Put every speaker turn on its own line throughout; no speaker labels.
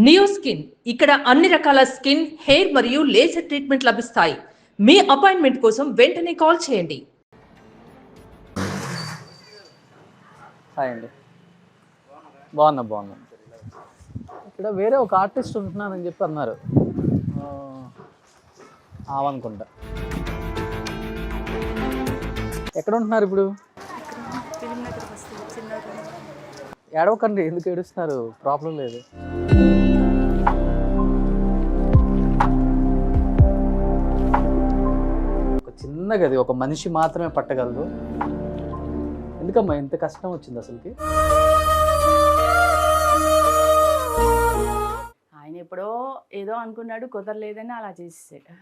Neo skin ఇక్కడ అన్ని రకాల స్కిన్, హెయిర్ మరియు లేజర్ ట్రీట్మెంట్ లభిస్తాయి. మీ అపాయింట్మెంట్ కోసం వెంటనే కాల్ చేయండి.
హాయ్ అండి, బాగున్నా. ఇక్కడ వేరే ఒక ఆర్టిస్ట్ ఉంటున్నానని చెప్పి అన్నారు. ఆవనుకుంటా. ఎక్కడ ఉంటున్నారు ఇప్పుడు? ఏడవకండి, ఎందుకు ఏడుస్తున్నారు? ప్రాబ్లం లేదు. ఒక చిన్న గది ఒక మనిషి మాత్రమే పట్టగలదు. ఎందుకమ్మా ఇంత కష్టం వచ్చింది అసలుకి?
ఆయన ఎప్పుడో ఏదో అనుకున్నాడు, కుదరలేదని అలా చేసేసాడు.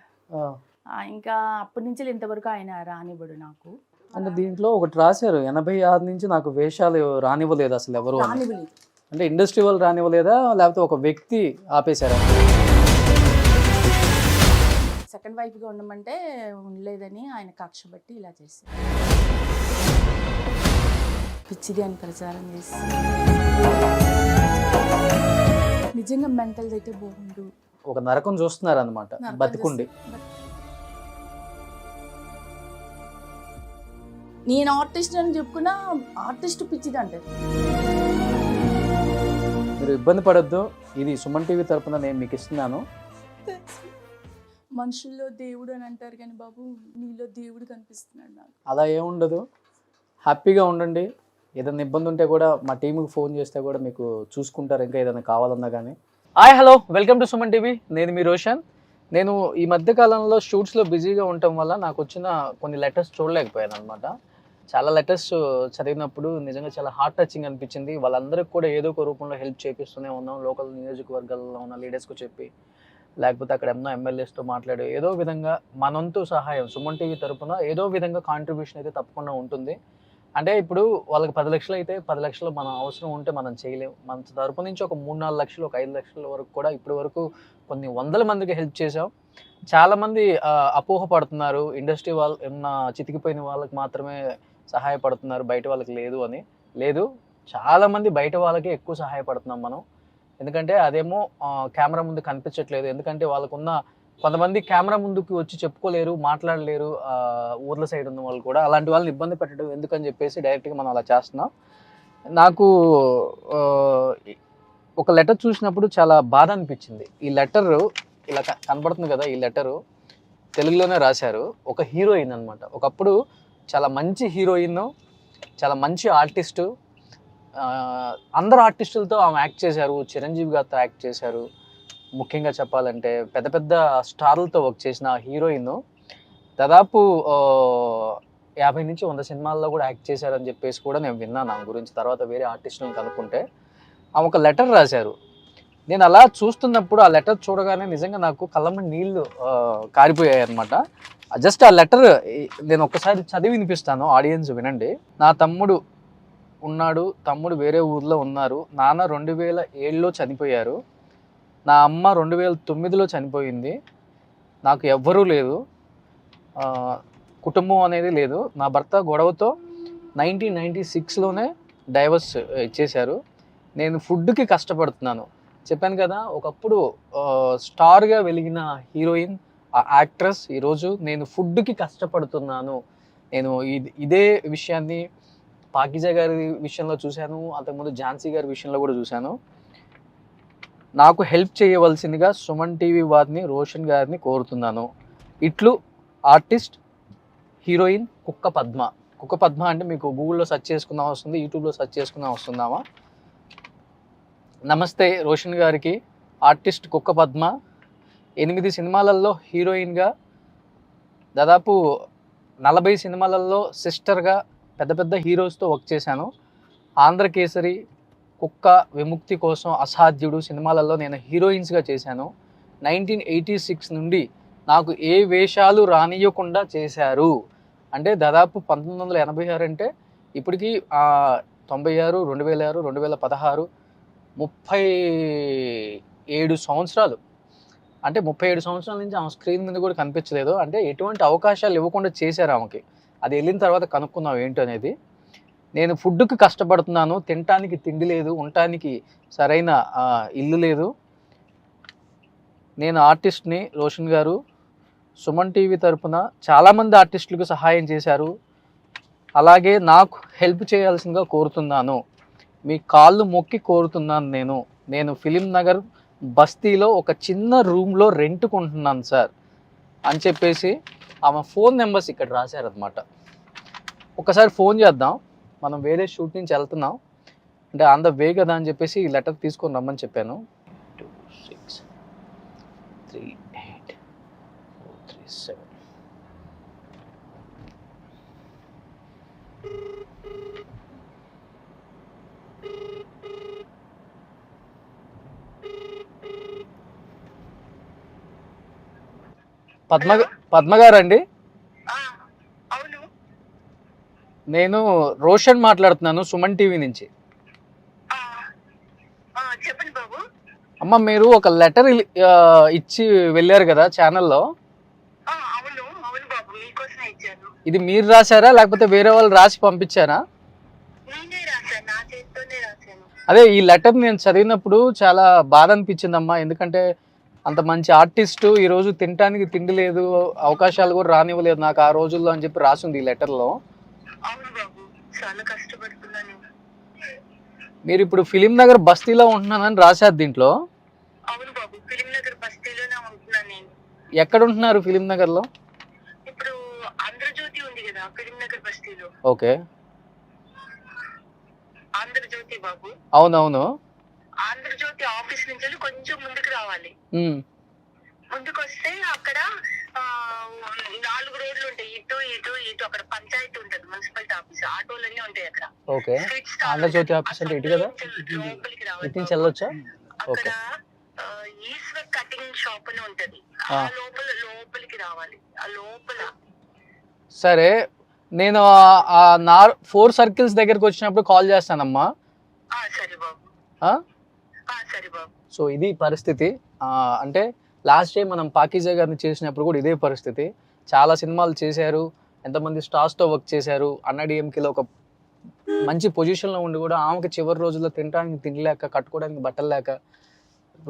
ఇంకా అప్పటి నుంచి ఇంతవరకు ఆయన రానివ్వడు నాకు.
అంటే దీంట్లో ఒకటి రాశారు, 86 నుంచి నాకు వేషాలు రానివ్వలేదు అసలు ఎవరు. అంటే ఇండస్ట్రీ వాళ్ళు రానివ్వలేదా, లేకపోతే ఒక వ్యక్తి ఆపేశారా?
సెకండ్ వైఫ్గా ఉండమంటే ఉండలేదని ఆయన కక్ష బట్టి ఇలా చేశారు. పిచ్చిది అని ప్రచారం చేసి నిజంగా మెంటల్ అయితే బాగుండు.
ఒక నరకం చూస్తున్నారు అనమాట బతికుండి.
నేను ఆర్టిస్ట్ అని చెప్పుకున్నా ఆర్టిస్ట్ పిచ్చిది అంటారు.
మీరు ఇబ్బంది పడొద్దు, ఇది సుమన్ టీవీ తరపున నేను మీకు ఇస్తున్నాను.
మనుషుల్లో దేవుడు అని అంటారు కానీ బాబు, నీలో దేవుడు కనిపిస్తున్నాడు నాకు.
అలా ఏముండదు, హ్యాపీగా ఉండండి. ఏదైనా ఇబ్బంది ఉంటే కూడా మా టీంకి ఫోన్ చేస్తే కూడా మీకు చూసుకుంటారు, ఇంకా ఏదైనా కావాలన్నా కానీ. Hi hello, welcome to Suman TV. నేను మీ రోషన్. నేను ఈ మధ్యకాలంలో షూట్స్లో బిజీగా ఉండటం వల్ల నాకు వచ్చిన కొన్ని లెటర్స్ చూడలేకపోయాను అనమాట. చాలా లెటర్స్ చదివినప్పుడు నిజంగా చాలా హార్ట్ టచింగ్ అనిపించింది. వాళ్ళందరికీ కూడా ఏదో ఒక రూపంలో హెల్ప్ చేపిస్తూనే ఉన్నాం. లోకల్ నియోజకవర్గాల్లో ఉన్న లీడర్స్కు చెప్పి, లేకపోతే అక్కడ ఎన్నో ఎమ్మెల్యేస్తో మాట్లాడి ఏదో విధంగా మనంతు సహాయం సుమన్ టీవీ తరపున ఏదో విధంగా కాంట్రిబ్యూషన్ అయితే తప్పకుండా ఉంటుంది. అంటే ఇప్పుడు వాళ్ళకి 10 లక్షలు అయితే 10 లక్షలు మన అవసరం ఉంటే మనం చేయలేము. మన తరపు నుంచి ఒక 3-4 లక్షలు, ఒక 5 లక్షల వరకు కూడా ఇప్పటి వరకు కొన్ని వందల మందికి హెల్ప్ చేసాం. చాలామంది అపోహ పడుతున్నారు, ఇండస్ట్రీ వాళ్ళు ఏమన్నా చితికిపోయిన వాళ్ళకి మాత్రమే సహాయపడుతున్నారు, బయట వాళ్ళకి లేదు అని. లేదు, చాలామంది బయట వాళ్ళకే ఎక్కువ సహాయపడుతున్నాం మనం. ఎందుకంటే అదేమో కెమెరా ముందు కనిపించట్లేదు. ఎందుకంటే వాళ్ళకున్న కొంతమంది కెమెరా ముందుకు వచ్చి చెప్పుకోలేరు, మాట్లాడలేరు, ఊర్ల సైడ్ ఉన్న వాళ్ళు కూడా. అలాంటి వాళ్ళని ఇబ్బంది పెట్టడం ఎందుకని చెప్పేసి డైరెక్ట్గా మనం అలా చేస్తున్నాం. నాకు ఒక లెటర్ చూసినప్పుడు చాలా బాధ అనిపించింది. ఈ లెటర్ ఇలా కనబడుతుంది కదా, ఈ లెటరు తెలుగులోనే రాశారు. ఒక హీరోయిన్ అనమాట. ఒకప్పుడు చాలా మంచి హీరోయిన్, చాలా మంచి ఆర్టిస్టు. అందరు ఆర్టిస్టులతో ఆమె యాక్ట్ చేశారు. చిరంజీవి గారితో యాక్ట్ చేశారు. ముఖ్యంగా చెప్పాలంటే పెద్ద పెద్ద స్టార్లతో వర్క్ చేసిన హీరోయిన్ దాదాపు 50 నుంచి 100 సినిమాల్లో కూడా యాక్ట్ చేశారని చెప్పేసి కూడా నేను విన్నాను ఆమె గురించి. తర్వాత వేరే ఆర్టిస్టులను కనుక్కుంటే ఆమె ఒక లెటర్ రాశారు. నేను అలా చూస్తున్నప్పుడు ఆ లెటర్ చూడగానే నిజంగా నాకు కళ్ళమ్మ నీళ్ళు కారిపోయాయి అనమాట. జస్ట్ ఆ లెటర్ నేను ఒక్కసారి చదివి వినిపిస్తాను, ఆడియన్స్ వినండి. నా తమ్ముడు ఉన్నాడు, తమ్ముడు వేరే ఊర్లో ఉన్నారు. నాన్న 2007లో చనిపోయారు. నా అమ్మ 2009లో చనిపోయింది. నాకు ఎవ్వరూ లేదు, కుటుంబం అనేది లేదు. నా భర్త గొడవతో 1996లోనే డైవర్స్ ఇచ్చేశారు. నేను ఫుడ్కి కష్టపడుతున్నాను. చెప్పాను కదా, ఒకప్పుడు స్టార్గా వెలిగిన హీరోయిన్, ఆ యాక్ట్రెస్ ఈరోజు నేను ఫుడ్కి కష్టపడుతున్నాను. నేను ఇదే విషయాన్ని పాకిజా గారి విషయంలో చూశాను, అంతకుముందు ఝాన్సీ గారి విషయంలో కూడా చూశాను. నాకు హెల్ప్ చేయవలసిందిగా సుమన్ టీవీ వారిని, రోషన్ గారిని కోరుతున్నాను. ఇట్లు ఆర్టిస్ట్ హీరోయిన్ కుక్క పద్మ. కుక్క పద్మ అంటే మీకు గూగుల్లో సెర్చ్ చేసుకున్నా వస్తుంది, యూట్యూబ్లో సెర్చ్ చేసుకున్నా వస్తుందామా. నమస్తే రోషన్ గారికి. ఆర్టిస్ట్ కుక్క పద్మ. 8 సినిమాలలో హీరోయిన్గా, దాదాపు 40 సినిమాలలో సిస్టర్గా పెద్ద పెద్ద హీరోస్తో వర్క్ చేశాను. ఆంధ్రకేసరి, కుక్క, విముక్తి కోసం, అసాధ్యుడు సినిమాలలో నేను హీరోయిన్స్గా చేశాను. 1986 నుండి నాకు ఏ వేషాలు రానియకుండా చేశారు. అంటే దాదాపు 1986 అంటే ఇప్పటికీ 96, 2006, 2016, 37 సంవత్సరాలు. అంటే 37 సంవత్సరాల నుంచి ఆమె స్క్రీన్ మీద కూడా కనిపించలేదు. అంటే ఎటువంటి అవకాశాలు ఇవ్వకుండా చేశారు ఆమెకి. అది వెళ్ళిన తర్వాత కనుక్కున్నాం ఏంటి అనేది. నేను ఫుడ్కి కష్టపడుతున్నాను, తినటానికి తిండి లేదు, ఉండటానికి సరైన ఇల్లు లేదు, నేను ఆర్టిస్ట్ని రోషన్ గారు. సుమన్ టీవీ తరపున చాలామంది ఆర్టిస్టులకు సహాయం చేశారు. అలాగే నాకు హెల్ప్ చేయాల్సిందిగా కోరుతున్నాను. మీ కాళ్ళు మొక్కి కోరుతున్నాను. నేను ఫిలిం నగర్ బస్తీలో ఒక చిన్న రూమ్లో రెంట్కుంటున్నాను సార్ అని చెప్పేసి ఆమె ఫోన్ నెంబర్స్ ఇక్కడ రాశారనమాట. ఒకసారి ఫోన్ చేద్దాం. మనం వేరే షూట్ నుంచి వెళ్తున్నాం అంటే ఆన్ ద వే కదా అని చెప్పేసి ఈ లెటర్ తీసుకొని రమ్మని చెప్పాను. 26384337. పద్మ గారు అండి?
అవును,
నేను రోషన్ మాట్లాడుతున్నాను సుమన్ టీవీ నుంచి.
చెప్పండి బాబు.
అమ్మ, మీరు ఒక లెటర్ ఇచ్చి వెళ్ళారు కదా ఛానల్లో.
అవును అవును బాబు, మీకోసమే ఇచ్చాను.
ఇది మీరు రాశారా లేకపోతే వేరే వాళ్ళు రాసి పంపించారా?
నేనే రాశాను, నా చేతితోనే రాశాను.
అదే ఈ లెటర్ నేను చదివినప్పుడు చాలా బాధ అనిపించిందమ్మా. ఎందుకంటే అంత మంచి ఆర్టిస్టు ఈరోజు తినడానికి తిండి లేదు, అవకాశాలు కూడా రానివ్వలేదు నాకు ఆ రోజుల్లో అని చెప్పి రాసింది ఈ లెటర్లో.
అవును బాబు, చాలా కష్టపడుతున్నాను.
మీరు ఇప్పుడు ఫిలిం నగర్ బస్తీలో ఉంటున్నానని రాశారు దీంట్లో.
అవును బాబు, ఫిలిం నగర్ బస్తీలోనే ఉంటున్నాను నేను.
ఎక్కడ ఉంటున్నారు ఫిలిం నగర్లో?
ఇప్పుడు ఆంధ్రజ్యోతి ఉంది కదా ఫిలిం నగర్ బస్తీలో.
ఓకే,
ఆంధ్రజ్యోతి బాబు.
అవునవును.
ఆంధ్రజ్యోతి ఆఫీస్ నుంచి కొంచెం ముందుకు రావాలి. ముందుకు వస్తే అక్కడ 4 రోడ్లు ఉంటాయి, ఇటు ఇటు ఇటు. అక్కడ పంచాయతీ ఉంటది, మున్సిపాలిటీ ఆఫీస్, ఆటోలన్నీ ఉంటాయి అక్కడ.
ఓకే, ఆంధ్రజ్యోతి ఆఫీస్ అంటే ఇటు కదా,
లోపలికి రావాలి.
ఇటు నుంచి వెళ్ళొచ్చా?
అక్కడ ఈశ్వర్ కటింగ్ షాప్ అని ఉంటది, ఆ లోపలికి రావాలి. ఆ లోపల
సరే, నేను 4 సర్కిల్స్ దగ్గరికి వచ్చినప్పుడు కాల్ చేస్తానమ్మా.
సరే బాబు. సరే బాబు.
సో ఇది పరిస్థితి. అంటే లాస్ట్ టైం మనం పాకీజా గారిని చేసినప్పుడు కూడా ఇదే పరిస్థితి. చాలా సినిమాలు చేశారు, ఎంతమంది స్టార్స్తో వర్క్ చేశారు. అన్నాడీఎంకేలో ఒక మంచి పొజిషన్లో ఉండి కూడా ఆమెకి చివరి రోజుల్లో తినడానికి తినలేక, కట్టుకోవడానికి బట్టలు లేక,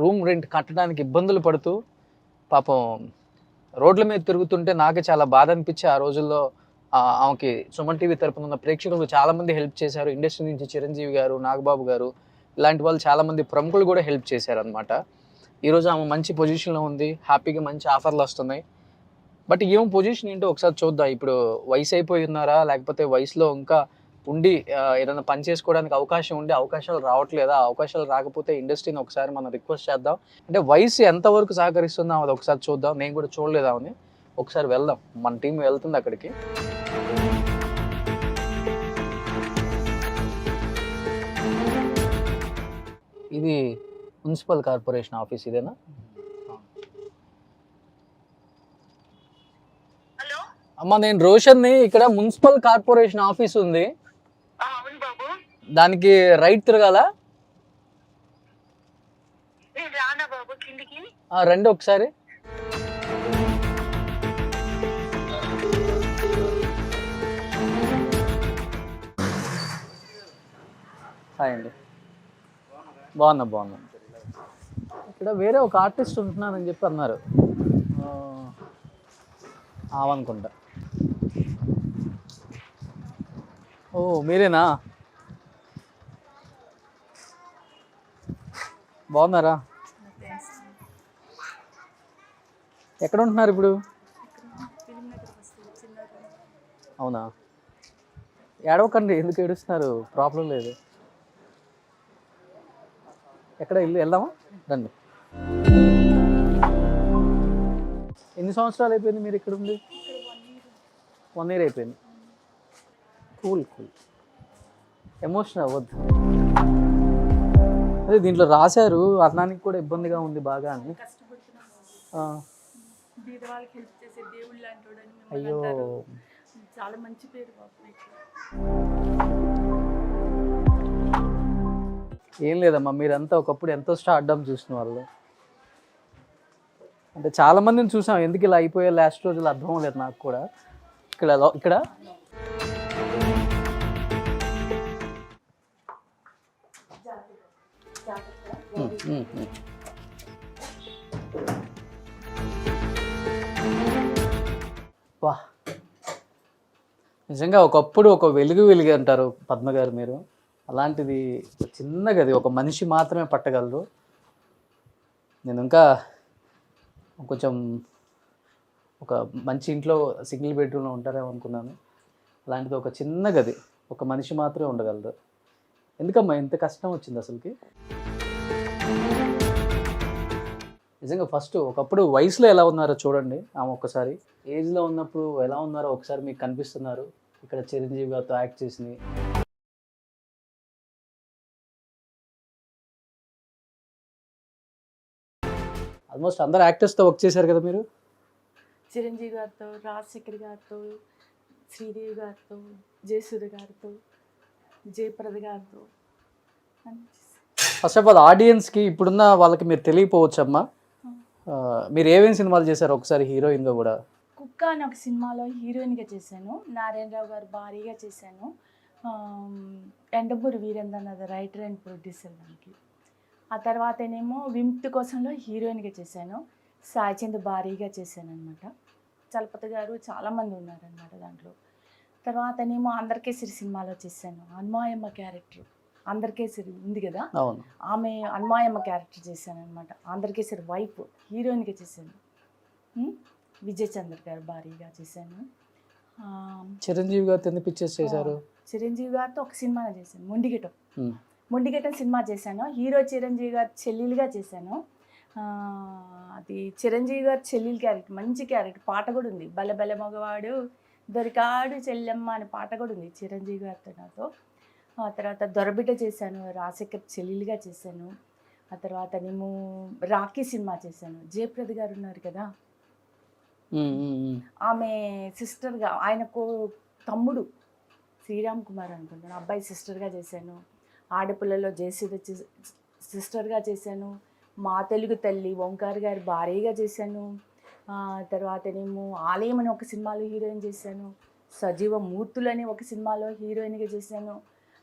రూమ్ రెంట్ కట్టడానికి ఇబ్బందులు పడుతూ పాపం రోడ్ల మీద తిరుగుతుంటే నాకు చాలా బాధ అనిపించి ఆ రోజుల్లో ఆమెకి సుమన్ టీవీ తరపున ఉన్న ప్రేక్షకులు చాలామంది హెల్ప్ చేశారు. ఇండస్ట్రీ నుంచి చిరంజీవి గారు, నాగబాబు గారు ఇలాంటి వాళ్ళు చాలామంది ప్రముఖులు కూడా హెల్ప్ చేశారనమాట. ఈరోజు ఆమె మంచి పొజిషన్లో ఉంది, హ్యాపీగా మంచి ఆఫర్లు వస్తున్నాయి. బట్ ఏం పొజిషన్ ఏంటో ఒకసారి చూద్దాం. ఇప్పుడు వయసు అయిపోయి ఉన్నారా లేకపోతే వయసులో ఇంకా ఉండి ఏదైనా పని చేసుకోవడానికి అవకాశం ఉండి అవకాశాలు రావట్లేదా? అవకాశాలు రాకపోతే ఇండస్ట్రీని ఒకసారి మనం రిక్వెస్ట్ చేద్దాం. అంటే వయసు ఎంతవరకు సహకరిస్తుందో అది ఒకసారి చూద్దాం. నేను కూడా చూడలేదామని, ఒకసారి వెళ్దాం. మన టీం వెళ్తుంది అక్కడికి. ఇది మున్సిపల్ కార్పొరేషన్ ఆఫీస్ ఇదేనా?
హలో
అమ్మ, నేను రోషన్ని. ఇక్కడ మున్సిపల్ కార్పొరేషన్ ఆఫీస్ ఉంది,
అవును బాబు.
దానికి రైట్ తిరగాల?
నేను రానా బాబు కిందికి?
రండి ఒకసారి. హాయ్ అండి. బాగున్నా. ఇక్కడ వేరే ఒక ఆర్టిస్ట్ ఉంటున్నానని చెప్పి అన్నారు, అనుకుంటా. ఓ మీరేనా? బాగున్నారా? ఎక్కడ ఉంటున్నారు ఇప్పుడు? అవునా, ఏడవకండి. ఎందుకు ఏడుస్తున్నారు? ప్రాబ్లం లేదు. ఎక్కడ ఇల్లు? వెళ్దామా రండి. ఎన్ని సంవత్సరాలు అయిపోయింది మీరు ఇక్కడ ఉండి? 1 year అయిపోయింది. కూల్. ఎమోషనల్ అవ్వద్దు. అదే దీంట్లో రాశారు, అన్నానికి కూడా ఇబ్బందిగా ఉంది బాగా అని. అయ్యో,
చాలా మంచి పేరు బాబు.
ఏం లేదమ్మా, మీరంతా ఒకప్పుడు ఎంతో స్టార్డమ్ చూసిన వాళ్ళు. అంటే చాలా మందిని చూసాం, ఎందుకు ఇలా అయిపోయే లాస్ట్ రోజులు అర్థం లేదు నాకు కూడా. ఇక్కడ వా, నిజంగా ఒకప్పుడు ఒక వెలుగు అంటారు పద్మ గారు మీరు. అలాంటిది ఒక చిన్న గది ఒక మనిషి మాత్రమే పట్టగలరు. నేను ఇంకా కొంచెం ఒక మంచి ఇంట్లో సింగిల్ బెడ్రూమ్లో ఉంటారేమో అనుకున్నాను. అలాంటిది ఒక చిన్న గది ఒక మనిషి మాత్రమే ఉండగలరు. ఎందుకమ్మా ఇంత కష్టం వచ్చింది అసలుకి? నిజంగా ఫస్ట్ ఒకప్పుడు వయసులో ఎలా ఉన్నారో చూడండి ఆమె ఒక్కసారి. ఏజ్లో ఉన్నప్పుడు ఎలా ఉన్నారో ఒకసారి మీకు కనిపిస్తున్నారు. ఇక్కడ చిరంజీవి గారితో యాక్ట్ చేసింది. ఆల్మోస్ట్ అందరు యాక్టర్స్తో వర్క్ చేశారు కదా మీరు?
చిరంజీవి గారితో, రాజశేఖర్ గారితో, శ్రీదేవి గారితో, జయసూర్య గారితో, జయప్రద గారితో.
ఫస్ట్ ఆఫ్ ఆల్ ఆడియన్స్కి ఇప్పుడున్న వాళ్ళకి మీరు తెలియపోవచ్చమ్మా, మీరు ఏమేమి సినిమాలు చేశారు ఒకసారి హీరోయిన్గా కూడా?
కుక్క అని ఒక సినిమాలో హీరోయిన్గా చేశాను, నారాయణరావు గారు భారీగా చేశాను. Yandamuri Veerendranath writer and producer దానికి. ఆ తర్వాతనేమో విముక్తి కోసంలో హీరోయిన్గా చేశాను, సాయిచంద్ భారీగా చేశాను అనమాట. చలపతి గారు చాలామంది ఉన్నారనమాట దాంట్లో. తర్వాతనేమో అందరికేసరి సినిమాలో చేశాను, అన్మాయమ్మ క్యారెక్టర్. అందరికేసరి ఉంది కదా, ఆమె అన్మాయమ్మ క్యారెక్టర్ చేశాను అనమాట. అందరికేసరి వైఫ్ హీరోయిన్గా చేశాను. విజయ్ చంద్ర గారు భారీగా చేశాను.
చిరంజీవి గారితో ఎన్ని పిక్చర్స్ చేశారు?
చిరంజీవి గారితో ఒక సినిమా చేశాను, మొండిగెటం సినిమా చేశాను. హీరో చిరంజీవి గారి చెల్లెలుగా చేశాను. అది చిరంజీవి గారి చెల్లెలు క్యారెక్టర్, మంచి క్యారెక్టర్. పాట కూడా ఉంది, బల బల మగవాడు దొరికాడు చెల్లెమ్మ అనే పాట కూడా ఉంది చిరంజీవి గారితో నాతో. ఆ తర్వాత దొరబిడ్డ చేశాను, రాజశేఖర్ చెల్లెలుగా చేశాను. ఆ తర్వాత నేను రాఖీ సినిమా చేశాను, జయప్రద గారు ఉన్నారు కదా, ఆమె సిస్టర్గా, ఆయనకు తమ్ముడు శ్రీరామ్ కుమార్ అనుకుంటాను, అబ్బాయి సిస్టర్గా చేశాను. ఆడపిల్లలో జయసూర్య సిస్టర్గా చేశాను. మా తెలుగు తల్లి ఓంకార్ గారి భార్యగా చేశాను. తర్వాతనేమో ఆలయం అని ఒక సినిమాలో హీరోయిన్ చేశాను. సజీవ మూర్తులు అని ఒక సినిమాలో హీరోయిన్గా చేశాను.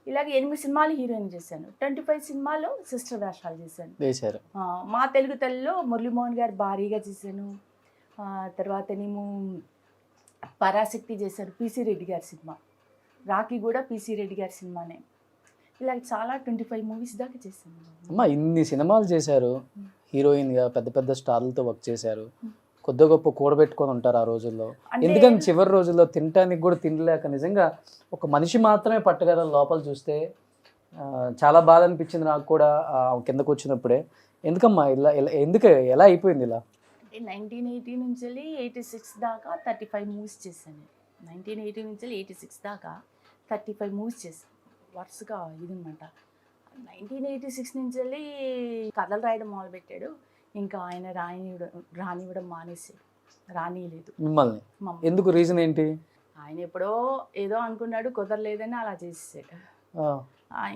ఇలాగే 8 సినిమాలు హీరోయిన్ చేశాను. 25 సినిమాల్లో సిస్టర్ వేషాలు చేశాను. మా తెలుగు తల్లిలో మురళీమోహన్ గారి భార్యగా చేశాను. తర్వాతనేమో పరాశక్తి చేశాను, పిసి రెడ్డి గారి సినిమా. రాఖీ కూడా పిసి రెడ్డి గారి సినిమానే. ఇలా చాలా 25 మూవీస్ దాకా చేశాను.
అమ్మా ఇన్ని సినిమాలు చేశారు, హీరోయిన్గా పెద్ద పెద్ద స్టార్లతో వర్క్ చేశారు, కొద్ది గొప్ప కూడబెట్టుకొని ఉంటారు ఆ రోజుల్లో. ఎందుకంటే చివరి రోజుల్లో తినటానికి కూడా తినలేక నిజంగా ఒక మనిషి మాత్రమే పట్టగల లోపల చూస్తే చాలా బాధ అనిపించింది నాకు కూడా కిందకు వచ్చినప్పుడే. ఎందుకమ్మా ఇలా ఎలా అయిపోయింది ఇలా?
1980 నుంచి 86 దాకా 35 మూవీస్ చేశాను. 1980 నుంచి 86 దాకా 35 మూవీస్ చేశాను వరుసగా. ఇదనమాట 1986 నుంచి కథలు రాయడం మొదలుపెట్టాడు. ఇంకా ఆయన రానివ్వడం మానేసాడు, రానియలేదు
మిమ్మల్ని. ఎందుకు? రీజన్ ఏంటి?
ఆయన ఎప్పుడో ఏదో అనుకున్నాడు, కుదరలేదని అలా చేసేసాడు.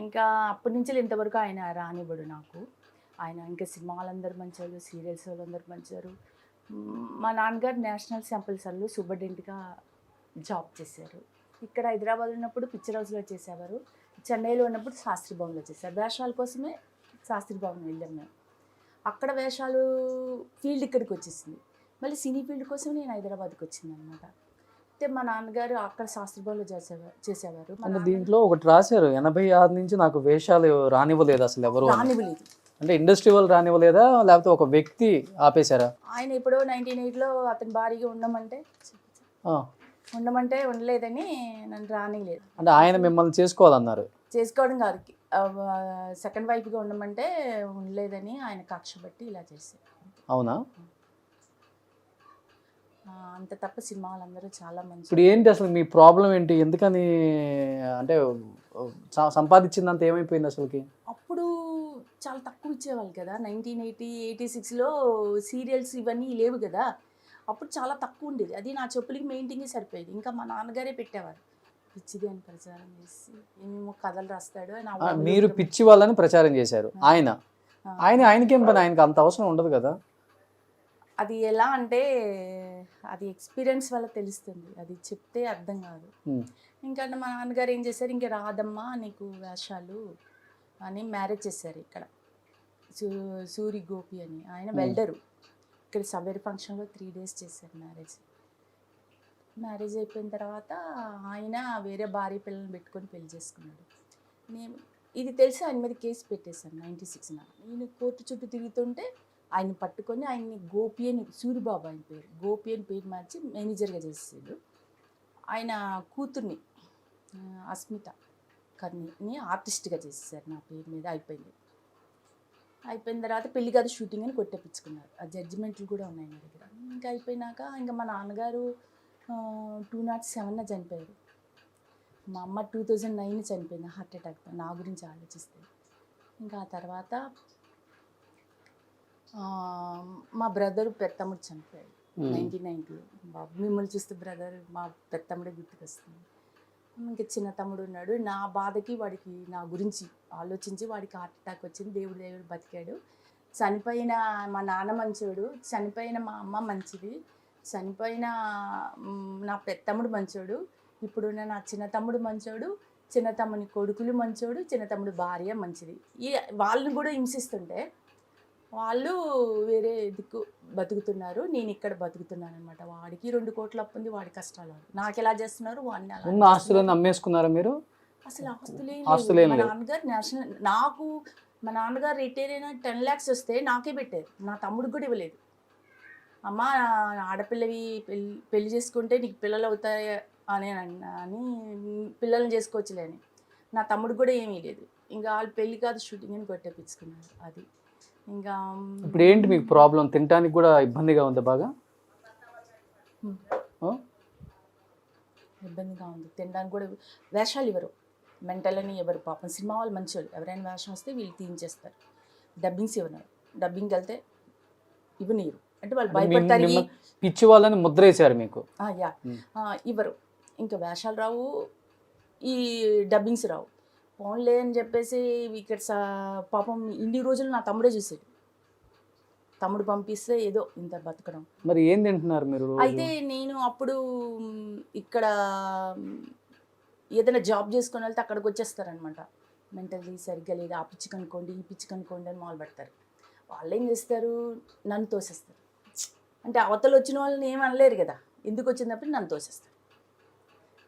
ఇంకా అప్పటి నుంచి ఇంతవరకు ఆయన రానివ్వడు నాకు. ఆయన ఇంకా సినిమాలందరూ మంచారు, సీరియల్స్ వాళ్ళందరూ మంచారు. మా నాన్నగారు నేషనల్ శాంపిల్స్ వాళ్ళు సూపరింటెండెంట్గా జాబ్ చేశారు. ఇక్కడ హైదరాబాద్ ఉన్నప్పుడు పిక్చర్ హౌస్లో చేసేవారు, చెన్నైలో ఉన్నప్పుడు శాస్త్రి భవన్లో చేశారు. వేషాల కోసమే శాస్త్రి భవన్ వెళ్ళాం మేము. అక్కడ వేషాలు ఫీల్డ్ ఇక్కడికి వచ్చేసింది. మళ్ళీ సినీ ఫీల్డ్ కోసం నేను హైదరాబాద్కి వచ్చింది అనమాట. అయితే మా నాన్నగారు అక్కడ శాస్త్రి భవన్లో చేసేవారు.
అంటే దీంట్లో ఒకటి రాశారు, 86 నుంచి నాకు వేషాలు రానివ్వలేదు అసలు ఎవరు.
రానివ్వలేదు
అంటే ఇండస్ట్రీ వాళ్ళు రానివ్వలేదా, లేకపోతే ఒక వ్యక్తి ఆపేశారా?
ఆయన ఎప్పుడో 1998లో అతని భారీగా ఉండమంటే ఉండలేదని నన్ను రానిలేదు.
అంటే ఆయన మిమ్మల్ని చేసుకోవాలన్నారు?
చేసుకోవడం కాదు, సెకండ్ వైఫ్గా ఉండమంటే ఉండలేదని ఆయన కక్ష బట్టి ఇలా చేశారు.
అవునా?
అంత తప్ప సినిమాలందరూ చాలా మంచి. ఇప్పుడు
ఏంటి అసలు మీ ప్రాబ్లం ఏంటి? ఎందుకని అంటే సంపాదించిందంత ఏమైపోయింది అసలుకి?
అప్పుడు చాలా తక్కువ ఇచ్చేవాళ్ళు కదా, 1980, 86లో సీరియల్స్ ఇవన్నీ లేవు కదా. అప్పుడు చాలా తక్కువ ఉండేది. అది నా చెప్పులకి మెయింటైన్గా సరిపోయేది. ఇంకా మా నాన్నగారే పెట్టేవారు, పిచ్చిది అని ప్రచారం చేసి ఏమేమో కథలు రాస్తాడు.
మీరు పిచ్చి వాళ్ళని ప్రచారం చేశారు. ఆయనకేం పని? ఆయనకి అంత అవసరం ఉండదు కదా.
అది ఎలా అంటే అది ఎక్స్పీరియన్స్ వల్ల తెలుస్తుంది, అది చెప్తే అర్థం కాదు. ఇంకా మా నాన్నగారు ఏం చేశారు, ఇంకా రాదమ్మా నీకు వేషాలు అని మ్యారేజ్ చేశారు. ఇక్కడ సూరి గోపి అని ఆయన వెల్డరు. ఇక్కడ సవేర్ ఫంక్షన్లో 3 days చేశారు మ్యారేజ్. మ్యారేజ్ అయిపోయిన తర్వాత ఆయన వేరే భార్య పిల్లల్ని పెట్టుకొని పెళ్లి చేసుకున్నాడు. నేను ఇది తెలిసి ఆయన మీద కేసు పెట్టేశాను 96న. నేను కోర్టు చుట్టూ తిరుగుతుంటే ఆయన పట్టుకొని ఆయన్ని గోపి అని, సూరిబాబు ఆయన పేరు, గోపి అని పేరు మార్చి మేనేజర్గా చేసేసాడు. ఆయన కూతుర్ని అస్మిత కర్ణిని ఆర్టిస్ట్గా చేసేసారు నా పేరు మీద. అయిపోయిన తర్వాత పెళ్లి కాదు షూటింగ్ అని కొట్టేపించుకున్నారు. ఆ జడ్జిమెంట్లు కూడా ఉన్నాయి నా దగ్గర. ఇంకా అయిపోయినాక ఇంకా మా నాన్నగారు 2007 చనిపోయారు. మా అమ్మ 2009 చనిపోయింది హార్ట్ అటాక్తో, నా గురించి ఆలోచిస్తే. ఇంకా ఆ తర్వాత మా బ్రదరు పెద్దమ్ముడు చనిపోయాడు 1990. బాబు మిమ్మల్ని చూస్తే బ్రదర్ మా పెద్దమ్ముడే గుర్తుకొస్తుంది. ఇంకా చిన్న తమ్ముడు ఉన్నాడు. నా బాధకి వాడికి నా గురించి ఆలోచించి వాడికి హార్ట్ అటాక్ వచ్చింది. దేవుడు బతికాడు. చనిపోయిన మా నాన్న మంచోడు, చనిపోయిన మా అమ్మ మంచిది, చనిపోయిన నా పెద్దమ్ముడు మంచోడు, ఇప్పుడున్న నా చిన్న తమ్ముడు మంచోడు, చిన్న తమ్ముని కొడుకులు మంచోడు, చిన్న తమ్ముడు భార్య మంచిది. వాళ్ళని కూడా హింసిస్తుంటే వాళ్ళు వేరే దిక్కు బతుకుతున్నారు, నేను ఇక్కడ బతుకుతున్నాను అనమాట. వాడికి 2 కోట్ల అప్పు ఉంది, వాడి కష్టాలు నాకు ఎలా చేస్తున్నారు, వాడిని అలా.
ఉన్న ఆస్తులను అమ్మేసుకున్నారా మీరు?
అసలు ఆస్తులే మా నాన్నగారు నేషనల్, నాకు మా నాన్నగారు రిటైర్ అయిన 10 lakhs వస్తే నాకే పెట్టారు, నా తమ్ముడికి కూడా ఇవ్వలేదు. అమ్మ ఆడపిల్లవి పెళ్లి చేసుకుంటే నీకు పిల్లలు అవుతాయి అని పిల్లల్ని చేసుకోవచ్చులే అని. నా తమ్ముడికి కూడా ఏమీ లేదు. ఇంకా వాళ్ళు పెళ్లి కాదు షూటింగ్ అని కొట్టేపించుకున్నారు. అది ఇంకా
ఇప్పుడు ఏంటి మీకు ప్రాబ్లం? తినడానికి కూడా ఇబ్బందిగా ఉందా? బాగా
ఇబ్బందిగా ఉంది. తినడానికి కూడా వేషాలు ఇవ్వరు, మెంటల్ అని ఎవరు. పాపం సినిమా వాళ్ళు మంచి వాళ్ళు, ఎవరైనా వేషం వస్తే వీళ్ళు తీయించేస్తారు. డబ్బింగ్స్ ఇవ్వరు, డబ్బింగ్కి వెళ్తే ఇవ్వనీరు అంటే వాళ్ళు భయపడతారు.
పిచ్చి వాళ్ళని ముద్ర వేసారు మీకు.
ఇవ్వరు. ఇంకా వేషాలు రావు, ఈ డబ్బింగ్స్ రావు. ఫోన్లే అని చెప్పేసి ఇక్కడ పాపం ఇన్ని రోజులు నా తమ్ముడే చూసాడు. తమ్ముడు పంపిస్తే ఏదో ఇంత బతకడం.
మరి ఏం తింటున్నారు మీరు?
అయితే నేను అప్పుడు ఇక్కడ ఏదైనా జాబ్ చేసుకొని వెళ్తే అక్కడికి వచ్చేస్తారనమాట. మెంటల్లీ సరిగ్గా లేదు, ఆ పిచ్చి కనుక్కోండి ఈ పిచ్చి కనుక్కోండి అని మొదలు పెడతారు. వాళ్ళు ఏం చేస్తారు, నన్ను తోసేస్తారు. అంటే అవతలు వచ్చిన వాళ్ళని ఏం అనలేరు కదా, ఎందుకు వచ్చినప్పుడు నన్ను తోసేస్తారు.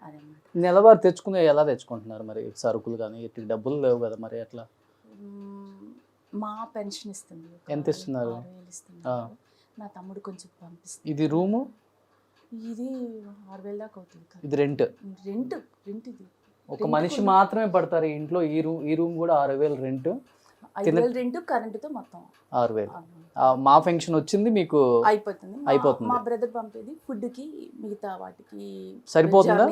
అదన్నమాట.
నెలవారు తెచ్చుకునే ఎలా తెచ్చుకుంటున్నారు మరి? సరుకులు కానీ డబ్బులు లేవు కదా, మరి ఎట్లా?
మా పెన్షన్ ఇస్తుంది.
ఎంత ఇస్తున్నారు?
6,000 ఇస్తున్నారు. నా తమ్ముడు కొంచెం పంపిస్తుంది.
ఇది రూము?
ఇది 6,000 దాకా అవుతుంది.
ఇది రెంట్
ఇది
ఒక మనిషి మాత్రమే పడతారు ఈ ఇంట్లో. ఈ రూమ్ కూడా 6,000 రెంట్,
5,000 రెంట్, కరెంటుతో మొత్తం
6,000. మా ఫంక్షన్ వచ్చింది మీకు అయిపోతుంది.
మా బ్రదర్ పంపేది ఫుడ్కి, మిగతా వాటికి
సరిపోతుందా?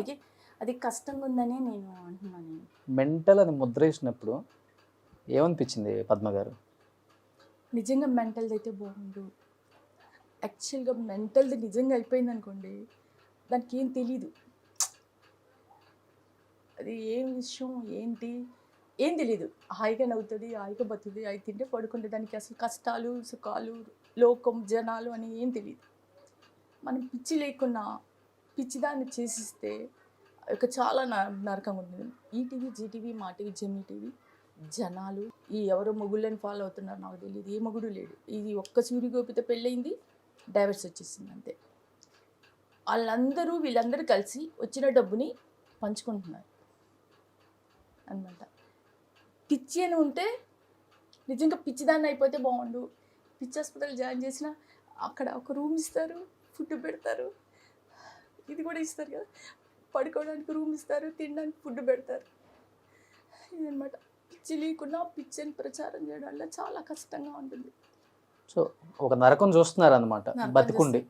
అది కష్టంగా ఉందని నేను అంటున్నాను.
మెంటల్ అని ముద్ర వేసినప్పుడు ఏమనిపించింది పద్మ గారు?
నిజంగా మెంటల్ది అయితే బాగుండు. యాక్చువల్గా మెంటల్ది నిజంగా అయిపోయింది అనుకోండి, దానికి ఏం తెలీదు. అది ఏం విషయం ఏంటి ఏం తెలీదు. హాయిగా నవ్వుతుంది, హాయిగా బతుకుతుంది, అవి తింటే పడుకుంటే దానికి అసలు కష్టాలు సుఖాలు లోకం జనాలు అని ఏం తెలియదు. మనం పిచ్చి లేకున్నా పిచ్చిదాన్ని చేసిస్తే ఒక చాలా నరకంగా ఉంటుంది. ఈటీవీ, జీటీవీ, మా టీవీ, జెమినీ టీవీ జనాలు ఈ ఎవరో మొగుళ్ళని ఫాలో అవుతున్నారు, నాకు తెలియదు. ఏ మొగుడు లేడు. ఇది ఒక్క సూర్యగోపితో పెళ్ళయింది, డైవర్స్ వచ్చేసింది అంతే. వీళ్ళందరూ కలిసి వచ్చిన డబ్బుని పంచుకుంటున్నారు అన్నమాట. పిచ్చి అని ఉంటే నిజంగా పిచ్చిదాన్ని అయిపోతే బాగుండు. పిచ్చి హాస్పిటల్ జాయిన్ చేసిన అక్కడ ఒక రూమ్ ఇస్తారు, ఫుడ్ పెడతారు, ఇది కూడా ఇస్తారు కదా, పడుకోవడానికి రూమ్ ఇస్తారు, తినడానికి ఫుడ్ పెడతారు. ఇదనమాట. పిచ్చి లేకుండా పిచ్చిని ప్రచారం చేయడం వల్ల చాలా కష్టంగా ఉంటుంది.
సో ఒక నరకం చూస్తున్నారు అనమాట బతికుండి.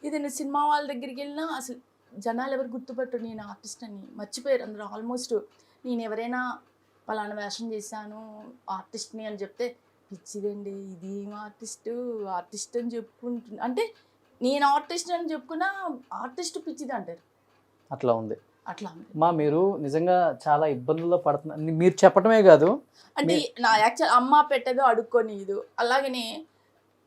ఏదైనా సినిమా వాళ్ళ దగ్గరికి వెళ్ళినా అసలు జనాలు ఎవరు గుర్తుపట్టరు నేను ఆర్టిస్ట్ అని, మర్చిపోయారు అందరూ ఆల్మోస్ట్. నేను ఎవరైనా పలానా వేషం చేశాను ఆర్టిస్ట్ని అని చెప్తే పిచ్చిదండి ఇది ఏం ఆర్టిస్ట్ అని చెప్పుకుంటుంది. అంటే నేను ఆర్టిస్ట్ అని చెప్పుకున్నా ఆర్టిస్ట్ పిచ్చిది అంటారు.
అట్లా ఉంది. మీరు నిజంగా చాలా ఇబ్బందుల్లో పడుతున్నారు. మీరు చెప్పడమే కాదు,
అంటే నా యాక్చువల్ అమ్మ పెట్టదు అడుక్కొనిదు, అలాగనే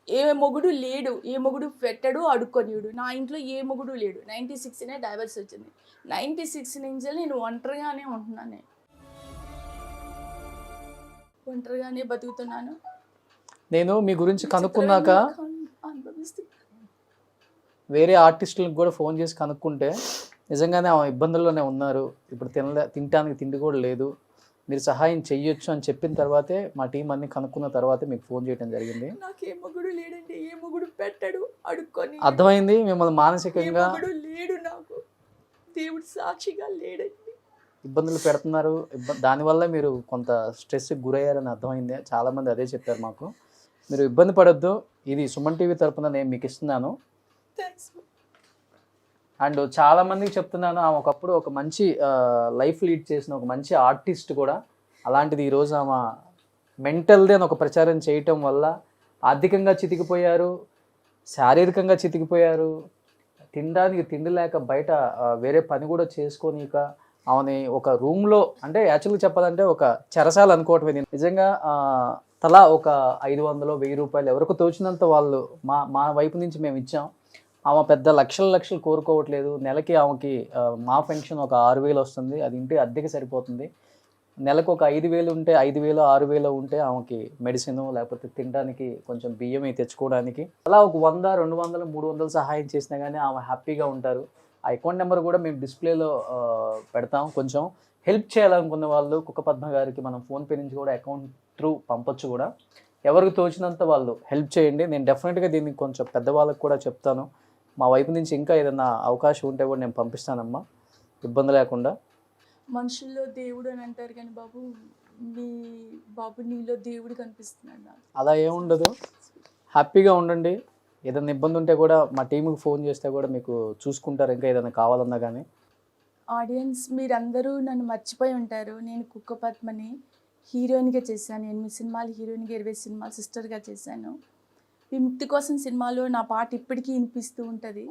ఏ మొగుడు లేడు, ఏ మొగుడు పెట్టడు అడుక్కొనిడు. నా ఇంట్లో ఏ మొగుడు లేడు. 96నే డైవర్స్ వచ్చింది. 96 నుంచి నేను ఒంటరిగానే ఉంటున్నాను, ఒంటరిగానే బతుకుతున్నాను.
నేను మీ గురించి కనుక్కున్నాక వేరే ఆర్టిస్టులకు కూడా ఫోన్ చేసి కనుక్కుంటే నిజంగానే ఆమె ఇబ్బందుల్లోనే ఉన్నారు, ఇప్పుడు తినడానికి తిండి కూడా లేదు, మీరు సహాయం చెయ్యొచ్చు అని చెప్పిన తర్వాతే మా టీం అన్ని కనుక్కున్న తర్వాతే మీకు ఫోన్ చేయడం జరిగింది.
నాకు ఏ మొగుడు లేడండి, ఏ మొగుడు పెట్టడు అడుక్కొని.
అర్థమైంది, మిమ్మల్ని మానసికంగా
లేడు, నాకు దేవుడు సాక్షిగా లేడండి.
ఇబ్బందులు పెడుతున్నారు, దానివల్ల మీరు కొంత స్ట్రెస్కి గురయ్యారని అర్థమైంది. చాలామంది అదే చెప్పారు మాకు. మీరు ఇబ్బంది పడొద్దు, ఇది సుమన్ టీవీ తరపున నేను మీకు ఇస్తున్నాను. అండ్ చాలామందికి చెప్తున్నాను, ఆమె ఒకప్పుడు ఒక మంచి లైఫ్ లీడ్ చేసిన ఒక మంచి ఆర్టిస్ట్ కూడా. అలాంటిది ఈరోజు ఆమె మెంటల్ది అని ఒక ప్రచారం చేయటం వల్ల ఆర్థికంగా చితికిపోయారు, శారీరకంగా చితికిపోయారు, తినడానికి తిండి లేక బయట వేరే పని కూడా చేసుకోనిక ఆమెని ఒక రూమ్లో, అంటే యాక్చువల్గా చెప్పాలంటే ఒక చెరసాల అనుకోవటమే. నిజంగా తలా ఒక 500-1000 రూపాయలు ఎవరికి తోచినంత వాళ్ళు మా వైపు నుంచి మేము ఇచ్చాం. ఆమె పెద్ద లక్షలు కోరుకోవట్లేదు. నెలకి ఆమెకి మా పెన్షన్ ఒక 6000 వస్తుంది, అది ఇంటి అద్దెకి సరిపోతుంది. నెలకు ఒక 5000 ఉంటే 5000 6000 ఉంటే ఆమెకి మెడిసిన్ లేకపోతే తినడానికి కొంచెం బియ్యం తెచ్చుకోవడానికి అలా ఒక 100 200 300 సహాయం చేసినా కానీ ఆమె హ్యాపీగా ఉంటారు. ఆ అకౌంట్ నెంబర్ కూడా మేము డిస్ప్లేలో పెడతాం. కొంచెం హెల్ప్ చేయాలనుకున్న వాళ్ళు కుక్క పద్మ గారికి మనం ఫోన్పే నుంచి కూడా అకౌంట్ త్రూ పంపొచ్చు కూడా. ఎవరికి తోచినంత వాళ్ళు హెల్ప్ చేయండి. నేను డెఫినెట్గా దీన్ని కొంచెం పెద్దవాళ్ళకి కూడా చెప్తాను. మా వైపు నుంచి ఇంకా ఏదైనా అవకాశం ఉంటే కూడా నేను పంపిస్తానమ్మా, ఇబ్బంది లేకుండా.
మనుషుల్లో దేవుడు అని అంటారు కానీ బాబు నీలో దేవుడు కనిపిస్తున్నాడు నాకు.
అలా ఏముండదు, హ్యాపీగా ఉండండి. ఏదైనా ఇబ్బంది ఉంటే కూడా మా టీంకి ఫోన్ చేస్తే కూడా మీకు చూసుకుంటారు, ఇంకా ఏదైనా కావాలన్నా కానీ.
ఆడియన్స్ మీరందరూ నన్ను మర్చిపోయి ఉంటారు. నేను కుక్క పద్మని హీరోయిన్గా చేశాను. 8 సినిమాలు హీరోయిన్గా, 20 సినిమాలు సిస్టర్గా చేశాను. విముక్తి కోసం సినిమాలో నా పాట ఇప్పటికీ వినిపిస్తూ ఉంటుంది.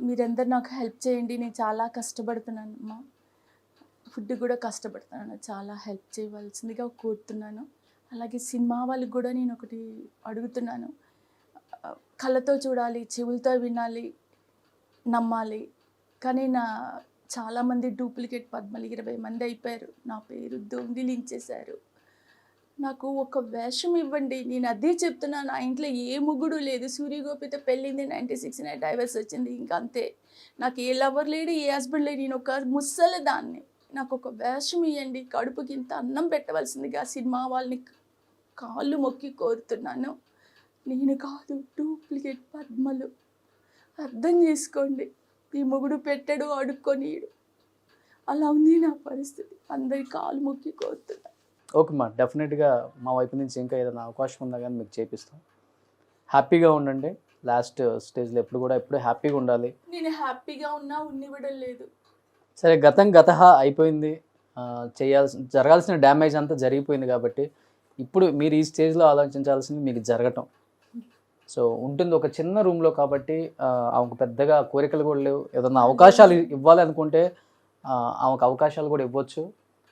మీరందరూ నాకు హెల్ప్ చేయండి. నేను చాలా కష్టపడుతున్నాను అమ్మా, ఫుడ్ కూడా కష్టపడుతున్నాను. చాలా హెల్ప్ చేయవలసిందిగా కోరుతున్నాను. అలాగే సినిమా వాళ్ళకి కూడా నేను ఒకటి అడుగుతున్నాను, కళ్ళతో చూడాలి, చెవులతో వినాలి, నమ్మాలి. కానీ చాలామంది డూప్లికేట్ పద్మలు 20 మంది అయిపోయారు. నా పేరు దొంగిలించేశారు. నాకు ఒక వేషం ఇవ్వండి. నేను అదే చెప్తున్నాను, నా ఇంట్లో ఏ ముగ్గుడు లేదు. సూర్యగోపితో పెళ్ళింది 96 డైవర్స్ వచ్చింది, ఇంకా అంతే. నాకు ఏ లవర్ లేడు, ఏ హస్బెండ్ లేడు. నేను ఒక ముసలి దాన్ని. నాకు ఒక వేషం ఇవ్వండి, కడుపుకి ఇంత అన్నం పెట్టవలసిందిగా సినిమా వాళ్ళని కాళ్ళు మొక్కి కోరుతున్నాను. నేను కాదు, డూప్లికేట్ పద్మలు. అర్థం చేసుకోండి. ఈ మొగుడు పెట్టడు, అడుక్కొనిడు. అలా ఉంది నా పరిస్థితి. అందరి కాలు మొక్కి కోరుతున్నాను.
ఓకే మా, డెఫినెట్గా మా వైపు నుంచి ఇంకా ఏదైనా అవకాశం ఉందా కానీ మీకు చేపిస్తాం. హ్యాపీగా ఉండండి. లాస్ట్ స్టేజ్లో ఎప్పుడు హ్యాపీగా ఉండాలి.
నేను హ్యాపీగా ఉన్నా ఉన్నివ్వడం లేదు.
సరే, గత అయిపోయింది. జరగాల్సిన డ్యామేజ్ అంతా జరిగిపోయింది కాబట్టి ఇప్పుడు మీరు ఈ స్టేజ్లో ఆలోచించాల్సింది మీకు జరగటం. సో ఉంటుంది ఒక చిన్న రూమ్లో కాబట్టి ఆమెకు పెద్దగా కోరికలు కూడా లేవు. ఏదన్నా అవకాశాలు ఇవ్వాలి అనుకుంటే ఆమెకు అవకాశాలు కూడా ఇవ్వచ్చు.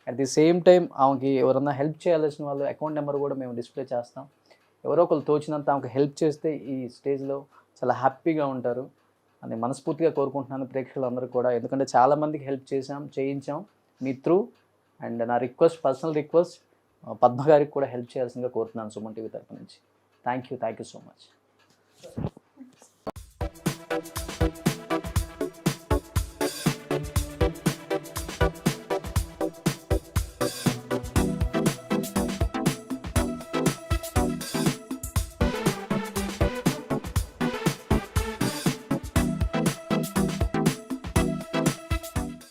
అట్ ది సేమ్ టైం ఆమెకి ఎవరన్నా హెల్ప్ చేయాల్సిన వాళ్ళు అకౌంట్ నెంబర్ కూడా మేము డిస్ప్లే చేస్తాం. ఎవరో ఒకరు తోచినంత ఆమెకు హెల్ప్ చేస్తే ఈ స్టేజ్లో చాలా హ్యాపీగా ఉంటారు అని మనస్ఫూర్తిగా కోరుకుంటున్నాను ప్రేక్షకులందరూ కూడా. ఎందుకంటే చాలామందికి హెల్ప్ చేయించాం మీ త్రూ. అండ్ నా పర్సనల్ రిక్వెస్ట్ పద్మ గారికి కూడా హెల్ప్ చేయాల్సిందిగా కోరుతున్నాను సుమన్ టీవీ తరపు నుంచి. Thank you so much.